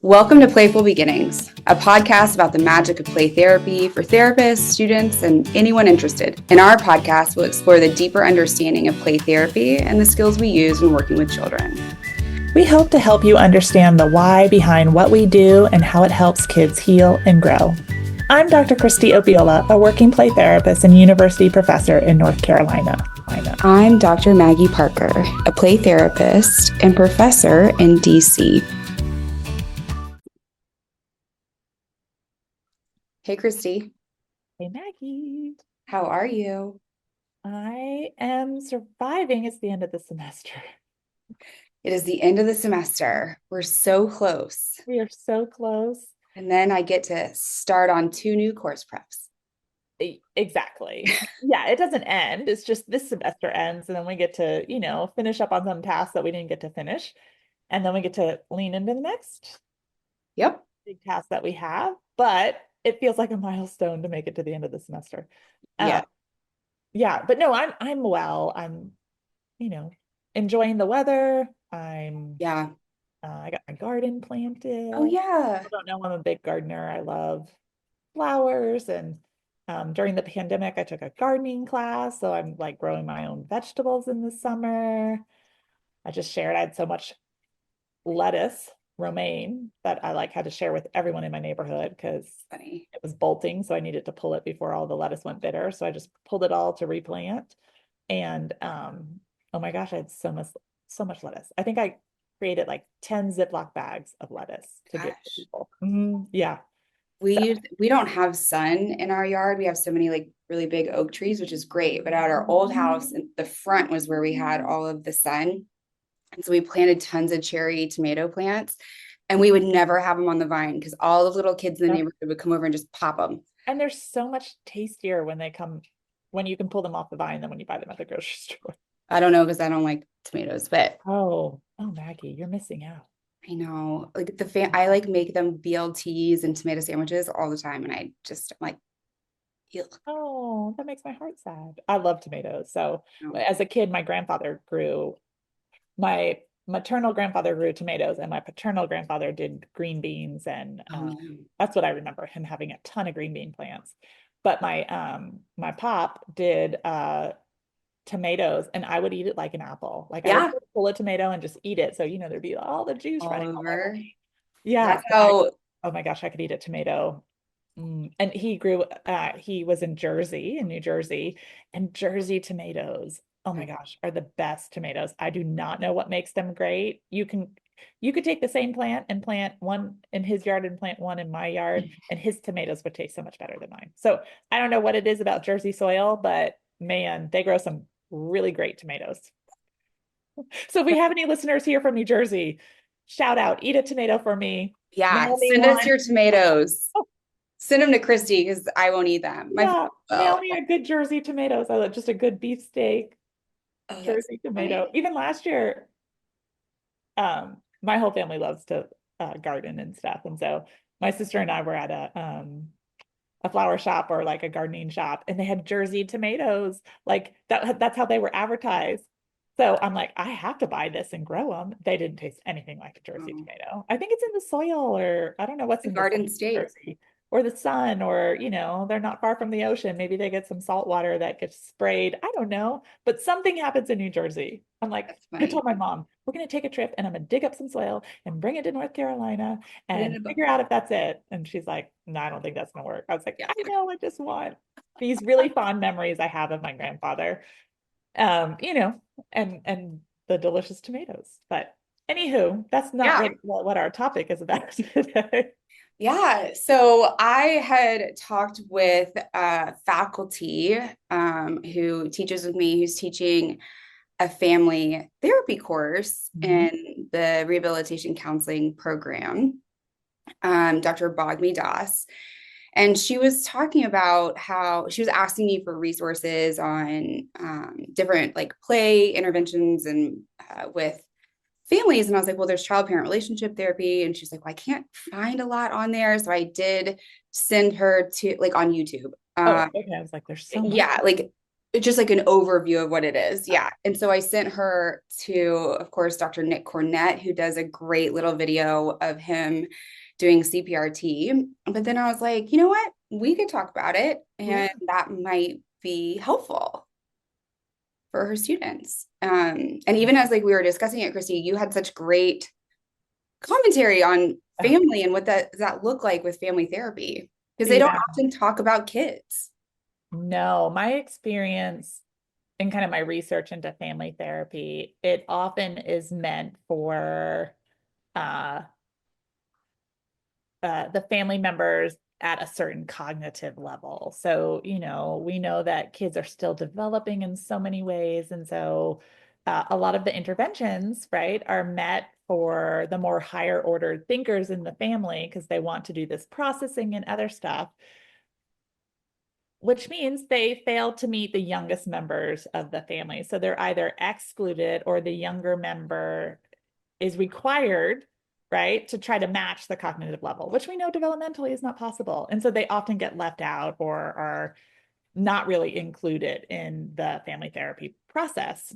Welcome to Playful Beginnings, a podcast about the magic of play therapy for therapists, students, and anyone interested. In our podcast, we'll explore the deeper understanding of play therapy and the skills we use when working with children. We hope to help you understand the why behind what we do and how it helps kids heal and grow. I'm Dr. Christy Opiola, a working play therapist and university professor in North Carolina. I'm Dr. Maggie Parker, a play therapist and professor in DC. Hey, Christy. Hey, Maggie. How are you? I am surviving. It's the end of the semester. It is the end of the semester. We're so close. We are so close. And then I get to start on 2 new course preps. Exactly. Yeah, it doesn't end. It's just this semester ends, and then we get to, finish up on some tasks that we didn't get to finish. And then we get to lean into the next big task that we have. But it feels like a milestone to make it to the end of the semester. But no, I'm well. I'm, enjoying the weather. I got my garden planted. Oh yeah. I don't know, I'm a big gardener. I love flowers, and during the pandemic, I took a gardening class, so I'm like growing my own vegetables in the summer. I just shared, I had so much lettuce, romaine, that I had to share with everyone in my neighborhood because it was bolting, so I needed to pull it before all the lettuce went bitter. So I just pulled it all to replant, and oh my gosh, I had so much lettuce. I think I created like 10 Ziploc bags of lettuce to give to people. Yeah. We don't have sun in our yard. We have so many really big oak trees, which is great. But at our old house, the front was where we had all of the sun. And so we planted tons of cherry tomato plants, and we would never have them on the vine because all the little kids in the neighborhood would come over and just pop them. And they're so much tastier when you can pull them off the vine than when you buy them at the grocery store. I don't know because I don't like tomatoes, but oh Maggie, you're missing out. I know, I make them BLTs and tomato sandwiches all the time, and I'm like, ew. Oh, that makes my heart sad. I love tomatoes. So as a kid, my maternal grandfather grew tomatoes, and my paternal grandfather did green beans, and that's what I remember, him having a ton of green bean plants. But my pop did tomatoes, and I would eat it like an apple. I would pull a tomato and just eat it. So there'd be all the juice running over. Yeah. Oh my gosh, I could eat a tomato. And he was in New Jersey, and Jersey tomatoes, oh my gosh, are the best tomatoes. I do not know what makes them great. You could take the same plant and plant one in his yard and plant one in my yard, and his tomatoes would taste so much better than mine. So I don't know what it is about Jersey soil, but man, they grow some really great tomatoes. So if we have any listeners here from New Jersey, shout out, eat a tomato for me. Yeah, send us your tomatoes. Send them to Christy because I won't eat them. Mail me a good Jersey tomatoes. I love just a good beefsteak. Jersey tomato. Even last year, my whole family loves to garden and stuff, and so my sister and I were at a flower shop or a gardening shop, and they had Jersey tomatoes. That's how they were advertised. So I'm like, I have to buy this and grow them. They didn't taste anything like a Jersey tomato. I think it's in the soil, or I don't know what's in Garden State. Jersey. Or the sun, or, they're not far from the ocean. Maybe they get some salt water that gets sprayed. I don't know, but something happens in New Jersey. I'm like, I told my mom, we're going to take a trip, and I'm going to dig up some soil and bring it to North Carolina and figure out if that's it. And she's like, no, I don't think that's going to work. I was like, I know, I just want these really fond memories I have of my grandfather, and the delicious tomatoes. But anywho, that's not what our topic is about today. Yeah. So I had talked with faculty who teaches with me, who's teaching a family therapy course in the rehabilitation counseling program, Dr. Bogmi Das. And she was talking about how she was asking me for resources on different play interventions and with families. And I was like, well, there's child-parent relationship therapy. And she's like, well, I can't find a lot on there. So I did send her to on YouTube. Okay. I was like, there's so much. Yeah, just like an overview of what it is. Yeah. And so I sent her to, of course, Dr. Nick Cornett, who does a great little video of him doing CPRT. But then I was like, you know what? We could talk about it, Yeah. and that might be helpful for her students. And even as like we were discussing it, Christy, you had such great commentary on family and what that does that look like with family therapy, because they don't Yeah. often talk about kids. No, my experience and kind of my research into family therapy, it often is meant for uh, the family members at a certain cognitive level. So, we know that kids are still developing in so many ways. And so a lot of the interventions, right, are met for the more higher order thinkers in the family because they want to do this processing and other stuff, which means they fail to meet the youngest members of the family. So they're either excluded or the younger member is required, right, to try to match the cognitive level, which we know developmentally is not possible. And so they often get left out or are not really included in the family therapy process,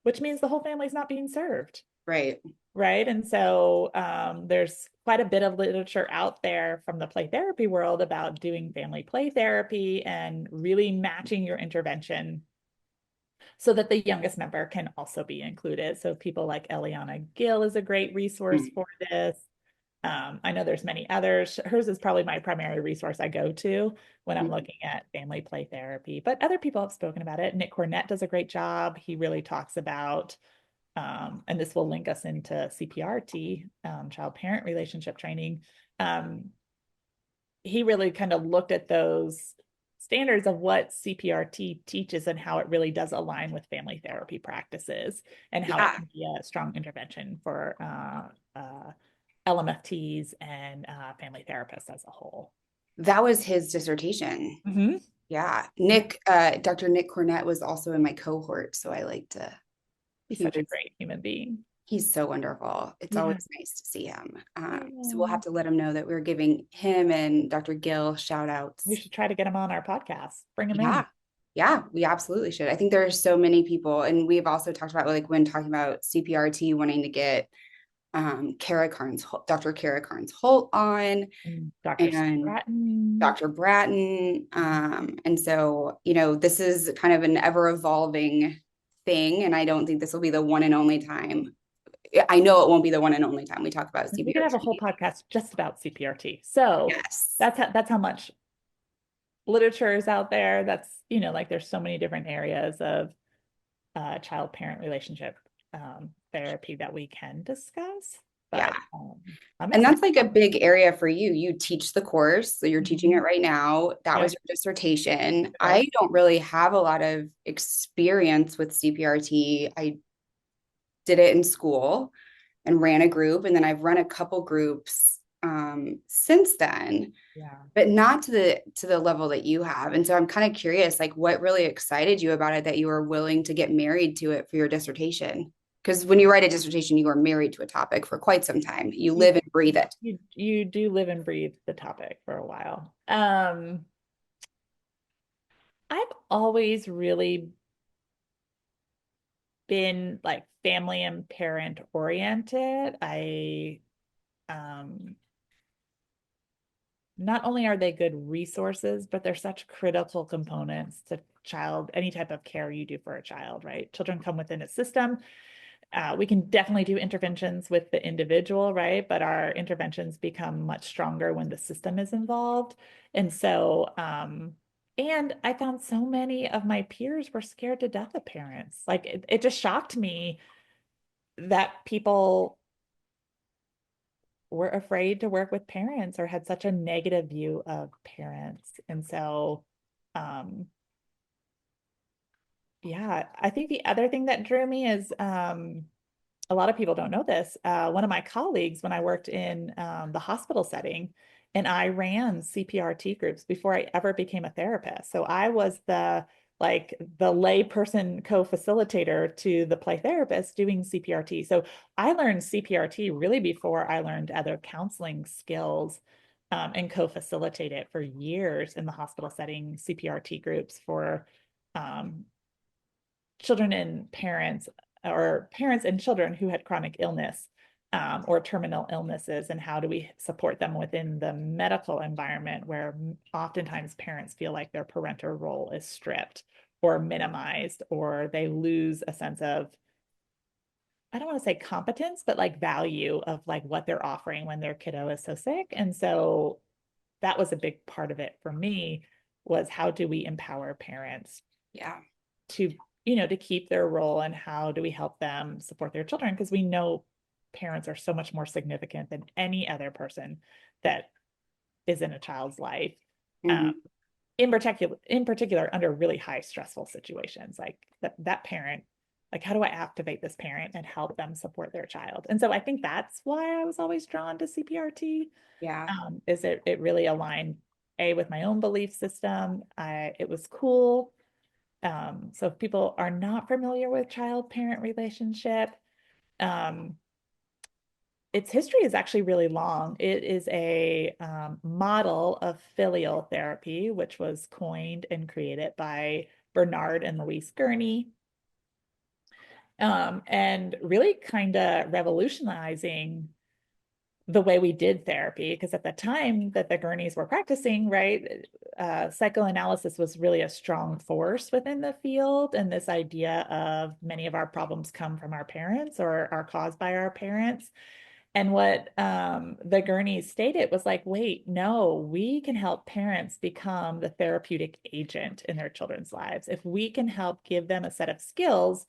which means the whole family is not being served. Right. Right. And so there's quite a bit of literature out there from the play therapy world about doing family play therapy and really matching your intervention so that the youngest member can also be included. So people like Eliana Gill is a great resource Mm-hmm. for this. I know there's many others. Hers is probably my primary resource I go to when I'm looking at family play therapy, but other people have spoken about it. Nick Cornett does a great job. He really talks about, and this will link us into CPRT, child parent relationship training. Um, he really kind of looked at those standards of what CPRT teaches and how it really does align with family therapy practices and how it Yeah, can be a strong intervention for LMFTs and family therapists as a whole. that was his dissertation. Mm-hmm. Yeah. Dr. Nick Cornett was also in my cohort. So I like to, He's he such a was, great human being. he's so wonderful. It's Yeah. always nice to see him. So we'll Yeah. have to let him know that we're giving him and Dr. Gill shout We outs. should try to get him on our podcast. Bring him in. Yeah. Yeah, we absolutely should. I think there are so many people, and we've also talked about like when talking about CPRT wanting to get Dr. Kara Carnes Holt on, And Dr. and Stratton. Dr. Bratton. And so, this is kind of an ever evolving thing. And I don't think this will be the one and only time. I know it won't be the one and only time we talk about We could have a whole CPRT. podcast just about CPRT. So Yes. that's how much literature is out there. That's, like there's so many different areas of child parent relationship therapy that we can discuss. Yeah. But I'm And excited. that's like a big area for you. You teach the course, so you're teaching it Mhm. right now. That was Yep, your dissertation. it is. I don't really have a lot of experience with CPRT. I did it in school and ran a group, and then I've run a couple groups since then, Yeah. but not to the level that you have. And so I'm kind of curious, like what really excited you about it that you were willing to get married to it for your dissertation? Because when you write a dissertation, you are married to a topic for quite some time. You You, live and breathe it. you do live and breathe the topic for a while. I've always really been like family and parent oriented. I um not only are they good resources, but they're such critical components to any type of care you do for a child, right? Children come within a system. We can definitely do interventions with the individual, right? But our interventions become much stronger when the system is involved. And so, and I found so many of my peers were scared to death of parents. Like it just shocked me that people were afraid to work with parents or had such a negative view of parents. And so, um, yeah, I think the other thing that drew me is a lot of people don't know this. One of my colleagues, when I worked in the hospital setting, and I ran CPRT groups before I ever became a therapist. So I was the lay person co-facilitator to the play therapist doing CPRT. So I learned CPRT really before I learned other counseling skills. and co-facilitate it for years in the hospital setting, CPRT groups for um, children and parents, or parents and children who had chronic illness or terminal illnesses, and how do we support them within the medical environment where oftentimes parents feel like their parental role is stripped or minimized, or they lose a sense of, I don't want to say competence, but like value of like what they're offering when their kiddo is so sick. And so that was a big part of it for me, was how do we empower parents Yeah. to, you know, to keep their role, and how do we help them support their children? Because we know parents are so much more significant than any other person that is in a child's life. Um, Hmm. in particular under really high stressful situations, like that parent, like how do I activate this parent and help them support their child? And so I think that's why I was always drawn to CPRT. Yeah. Is it really aligned with my own belief system. It was cool. So if people are not familiar with child parent relationship, um, its history is actually really long. It is a model of filial therapy, which was coined and created by Bernard and Louise Gurney, and really kind of revolutionizing the way we did therapy. Because at the time that the Gurneys were practicing, right, psychoanalysis was really a strong force within the field. And this idea of many of our problems come from our parents or are caused by our parents. And what the Gurneys stated was like, wait, no, we can help parents become the therapeutic agent in their children's lives. If we can help give them a set of skills,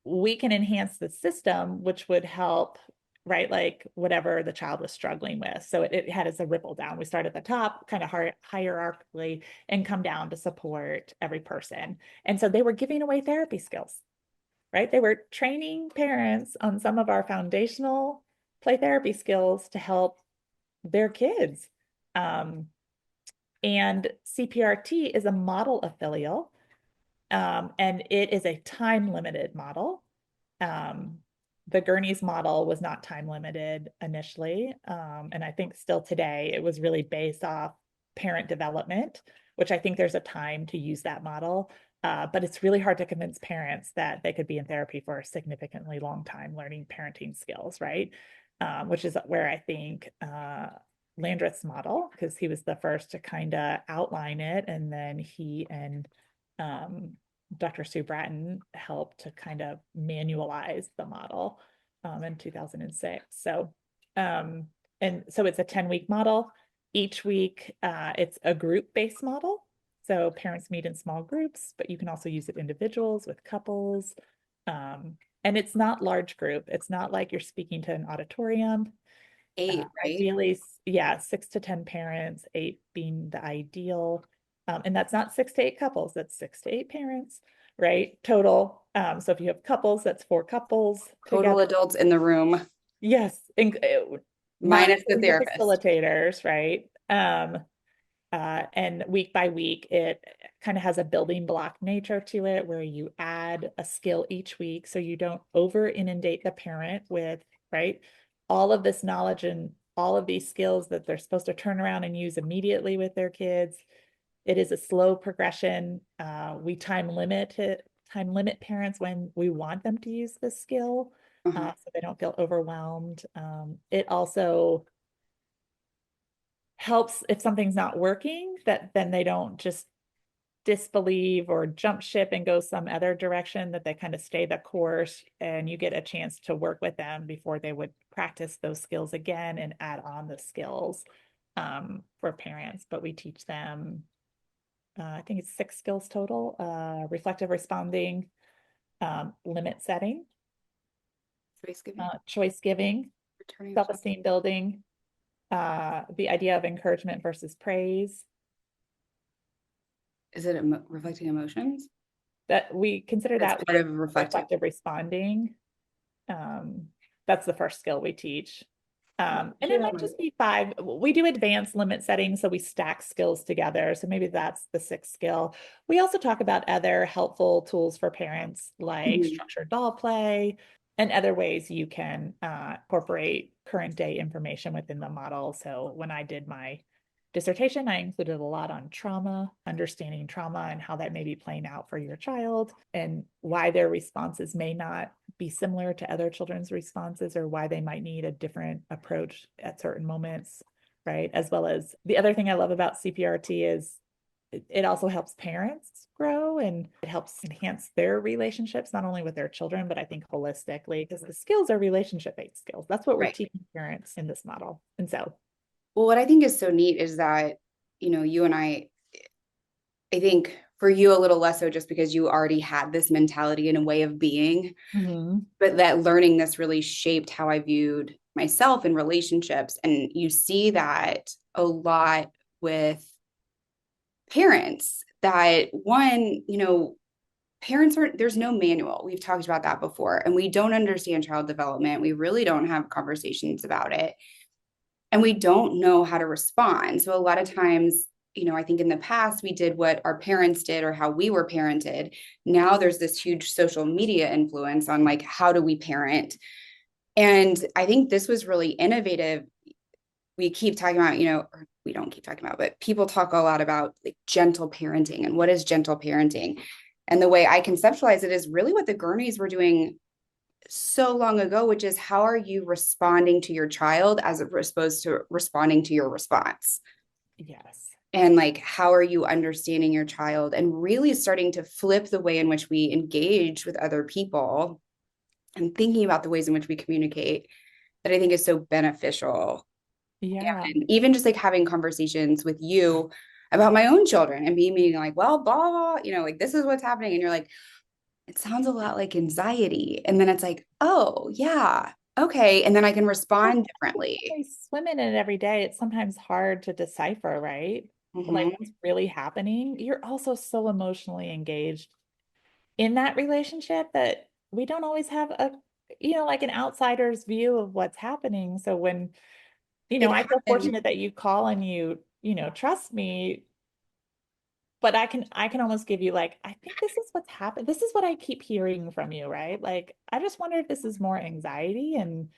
we can enhance the system, which would help, right? Like whatever the child was struggling with. So it had as a ripple down. We start at the top, kind of hierarchically, and come down to support every person. And so they were giving away therapy skills, right? They were training parents on some of our foundational play therapy skills to help their kids. Um, and CPRT is a model of filial, and it is a time limited model. Um, the Gurney's model was not time limited initially. And I think still today, it was really based off parent development, which I think there's a time to use that model. But it's really hard to convince parents that they could be in therapy for a significantly long time learning parenting skills, right? Which is where I think Landreth's model, because he was the first to kind of outline it, and then he and um, Dr. Sue Bratton helped to kind of manualize the model in 2006. Um, so it's a 10-week model. Each week, it's a group-based model. So parents meet in small groups, but you can also use it individuals with couples. And it's not large group. It's not like you're speaking to an auditorium. 8, right? Ideally, yeah, 6 to 10 parents, 8 being the ideal. And that's not 6 to 8 couples, that's 6 to 8 parents, right? Total. So if you have couples, that's 4 couples Total together. adults in the room, Yes, not minus the including the therapist. facilitators, right? And week by week, it kind of has a building block nature to it where you add a skill each week so you don't over inundate the parent with, right, all of this knowledge and all of these skills that they're supposed to turn around and use immediately with their kids. It is a slow progression. We time limit parents when we want them to use this skill, Uh-huh. so they don't feel overwhelmed. It also helps if something's not working, that then they don't just disbelieve or jump ship and go some other direction, that they kind of stay the course, and you get a chance to work with them before they would practice those skills again and add on the skills for parents. But we teach them, I think it's 6 skills total: reflective responding, limit setting, Choice giving, choice giving, returning. self-esteem building, the idea of encouragement versus praise. Is it reflecting emotions? That we consider That's that part of reflective. reflective responding. Um, that's the first skill we teach. And it might just be 5. We do advanced limit setting, so we stack skills together. So maybe that's the 6th skill. We also talk about other helpful tools for parents, like Mhm. structured doll play and other ways you can incorporate current day information within the model. So when I did my dissertation, I included a lot on trauma, understanding trauma and how that may be playing out for your child and why their responses may not be similar to other children's responses or why they might need a different approach at certain moments, right? As well as the other thing I love about CPRT is it also helps parents grow and it helps enhance their relationships, not only with their children, but I think holistically, because the skills are relationship-based skills. That's what we're Right. teaching parents in this model. And so, Well, what I think is so neat is that, you and I think for you a little less so just because you already had this mentality and a way of being, mhm. but that learning this really shaped how I viewed myself in relationships. And you see that a lot with parents that one, parents are there's no manual. We've talked about that before, and we don't understand child development. We really don't have conversations about it, and we don't know how to respond. So a lot of times, I think in the past we did what our parents did or how we were parented. Now there's this huge social media influence on like how do we parent. And I think this was really innovative. We keep talking about, or we don't keep talking about, but people talk a lot about like gentle parenting and what is gentle parenting. And the way I conceptualize it is really what the Gurneys were doing so long ago, which is how are you responding to your child as opposed to responding to your response? Yes. And like, how are you understanding your child and really starting to flip the way in which we engage with other people and thinking about the ways in which we communicate that I think is so beneficial. Yeah. And even just like having conversations with you about my own children and being like, well, blah, blah, like this is what's happening. And you're like, it sounds a lot like anxiety. And then it's like, oh, yeah, okay. And then I can Well, respond when differently. we swim in it every day, it's sometimes hard to decipher, right? Like Mm-hmm. what's really happening. You're also so emotionally engaged in that relationship that we don't always have like an outsider's view of what's happening. So when, It I feel happens. fortunate that you call and trust me, but I can almost give you like, I think this is what's happened. This is what I keep hearing from you, right? Like, I just wonder if this is more anxiety and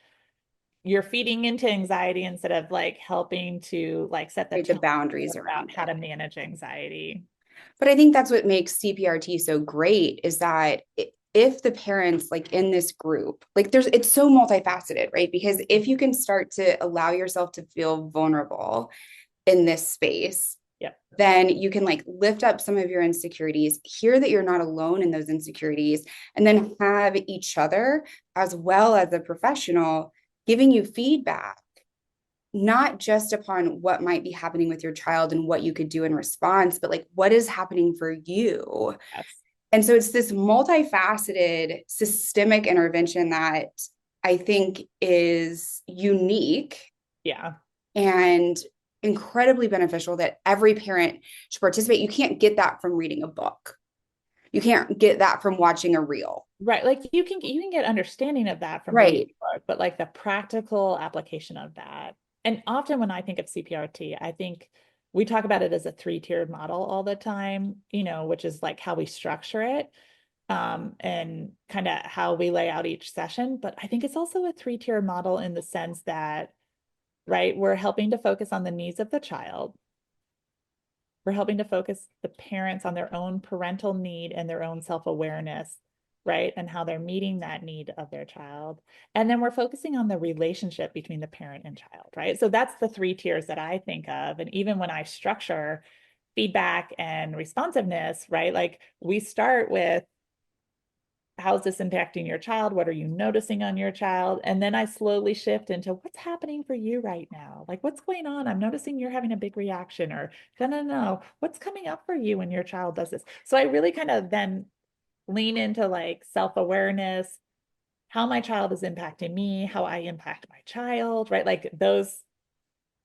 you're feeding into anxiety instead of like helping to like set the Create the tone boundaries about around how it. to manage anxiety. But I think that's what makes CPRT so great is that if the parents like in this group, like it's so multifaceted, right? Because if you can start to allow yourself to feel vulnerable in this space, Yep. then you can like lift up some of your insecurities, hear that you're not alone in those insecurities, and then have each other as well as a professional giving you feedback, not just upon what might be happening with your child and what you could do in response, but like what is happening for you. Yes. And so it's this multifaceted systemic intervention that I think is unique Yeah. and incredibly beneficial that every parent should participate. You can't get that from reading a book. You can't get that from watching a reel. Right. Like you can get understanding of that from reading Right. a book, but like the practical application of that. And often when I think of CPRT, I think we talk about it as a three-tiered model all the time, which is like how we structure it, and kind of how we lay out each session. But I think it's also a three-tiered model in the sense that, right, we're helping to focus on the needs of the child. We're helping to focus the parents on their own parental need and their own self-awareness, right? And how they're meeting that need of their child. And then we're focusing on the relationship between the parent and child, right? So that's the three tiers that I think of. And even when I structure feedback and responsiveness, right? Like we start with how's this impacting your child? What are you noticing on your child? And then I slowly shift into what's happening for you right now? Like, what's going on? I'm noticing you're having a big reaction, or no, what's coming up for you when your child does this? So I really kind of then lean into like self-awareness, how my child is impacting me, how I impact my child, right? Like those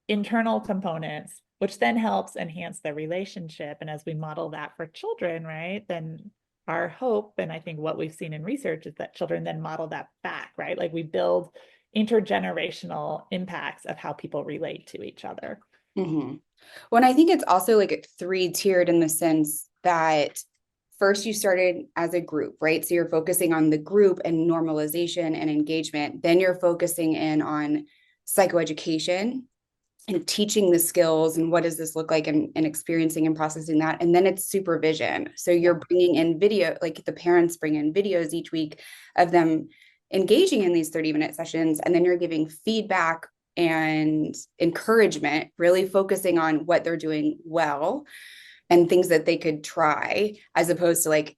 internal components, which then helps enhance the relationship. And as we model that for children, right, then our hope, and I think what we've seen in research is that children then model that back, right? Like we build intergenerational impacts of how people relate to each other. Mm-hmm. Well, and I think it's also like three tiered in the sense that first you started as a group, right? So you're focusing on the group and normalization and engagement. Then you're focusing in on psychoeducation and teaching the skills and what does this look like, and experiencing and processing that. And then it's supervision. So Yeah. you're bringing in video, like the parents bring in videos each week of them engaging in these 30-minute sessions. And then you're giving feedback and encouragement, really focusing on what they're doing well and things that they could try, as opposed to like,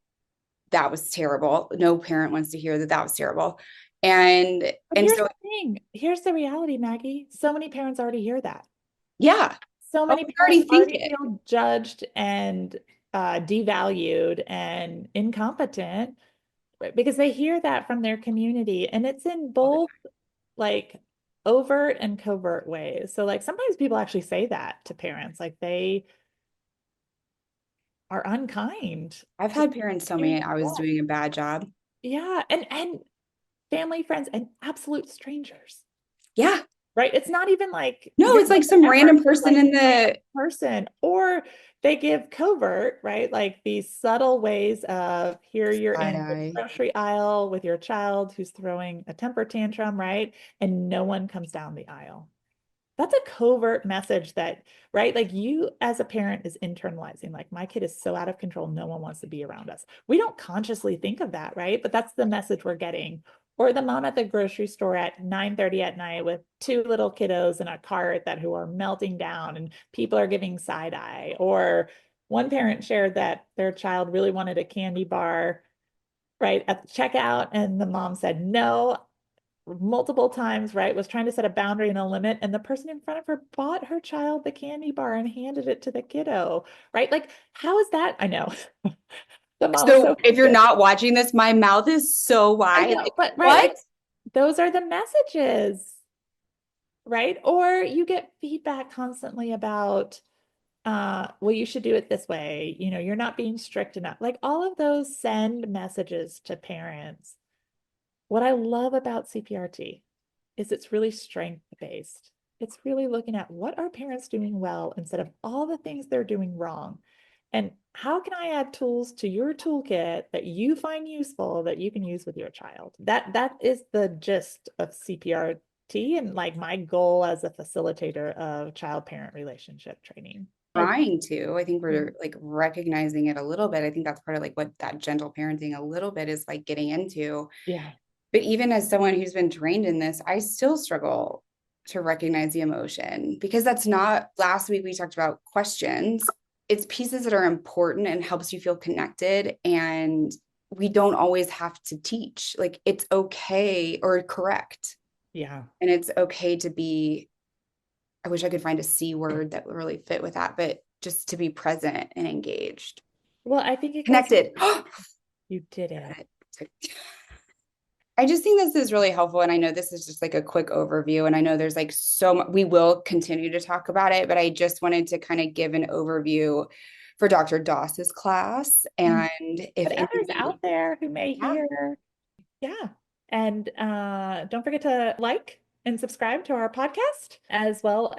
that was terrible. No parent wants to hear that that was terrible. And But and here's so the thing. Here's the reality, Maggie. So many parents already hear that. yeah. So Oh, many we parents already think already it. feel judged and devalued and incompetent, right? Because they hear that from their community, and it's in both like overt and covert ways. So like sometimes people actually say that to parents, like they are unkind I've to had parents tell you. me I was doing a bad job. Yeah, and family, friends, and absolute strangers. Yeah. Right? It's not even like No, you're it's like some ever random person like in random the person, or they give covert, right? Like these subtle ways of here you're side in the eye. grocery aisle with your child who's throwing a temper tantrum, right? And no one comes down the aisle. That's a covert message that, right? Like you as a parent is internalizing, like my kid is so out of control, no one wants to be around us. We don't consciously think of that, right? But that's the message we're getting. Or the mom at the grocery store at 9:30 at night with two little kiddos in a cart that who are melting down and people are giving side eye. Or one parent shared that their child really wanted a candy bar right at the checkout and the mom said no multiple times, right? Was trying to set a boundary and a limit, and the person in front of her bought her child the candy bar and handed it to the kiddo, right? Like, how is that? I know. The mom was So so if you're confused. not watching this, my mouth is so I wide. know, Like, but right, what? like those are the messages, right? Or you get feedback constantly about well, you should do it this way. You know, you're not being strict enough. Like all of those send messages to parents. What I love about CPRT is it's really strength based. It's really looking at what are parents doing well instead of all the things they're doing wrong. And how can I add tools to your toolkit that you find useful that you can use with your child? That is the gist of CPRT and like my goal as a facilitator of child parent relationship training. Trying to. I think Yeah. we're like recognizing it a little bit. I think that's part of like what that gentle parenting a little bit is like getting into. Yeah. But even as someone who's been trained in this, I still struggle to recognize the emotion, because that's not, last week we talked about questions. It's pieces that are important and helps you feel connected. And we don't always have to teach. Like it's okay or correct. Yeah. And it's okay to be, I wish I could find a C word that would really fit with that, but just to be present and engaged. Well, I think it goes, Connected. you did it. I just think this is really helpful. And I know this is just like a quick overview. And I know there's like so much, we will continue to talk about it, but I just wanted to kind of give an overview for Dr. Doss's class. And if But others anybody, out there who may yeah, hear. Yeah. And don't forget to like and subscribe to our podcast, as well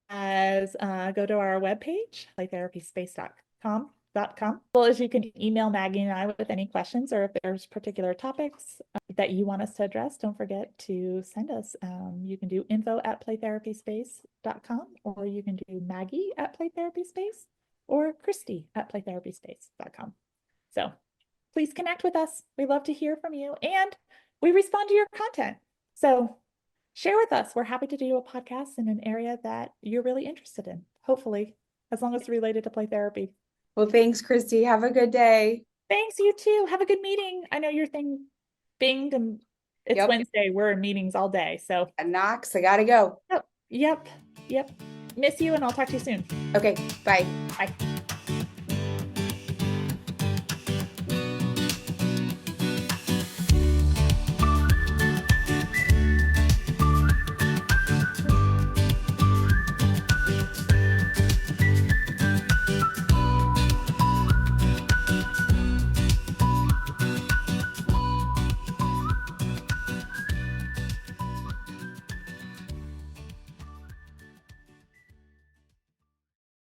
as go to our webpage, playtherapyspace.com. Well, as you can email Maggie and I with any questions, or if there's particular topics that you want us to address, don't forget to send us. You can do info@playtherapyspace.com, or you can do Maggie@playtherapyspace, or Christy@playtherapyspace.com. So please connect with us. We love to hear from you, and we respond to your content. So share with us. We're happy to do a podcast in an area that you're really interested in, hopefully, as long as it's related to play therapy. well, thanks, Christy. Have a good day. Thanks, you too. Have a good meeting. I know your thing binged and it's Yep. Wednesday. We're in meetings all day. So, Knox, I gotta go. yep, yep, yep. Miss you, and I'll talk to you soon. Okay, bye. Bye.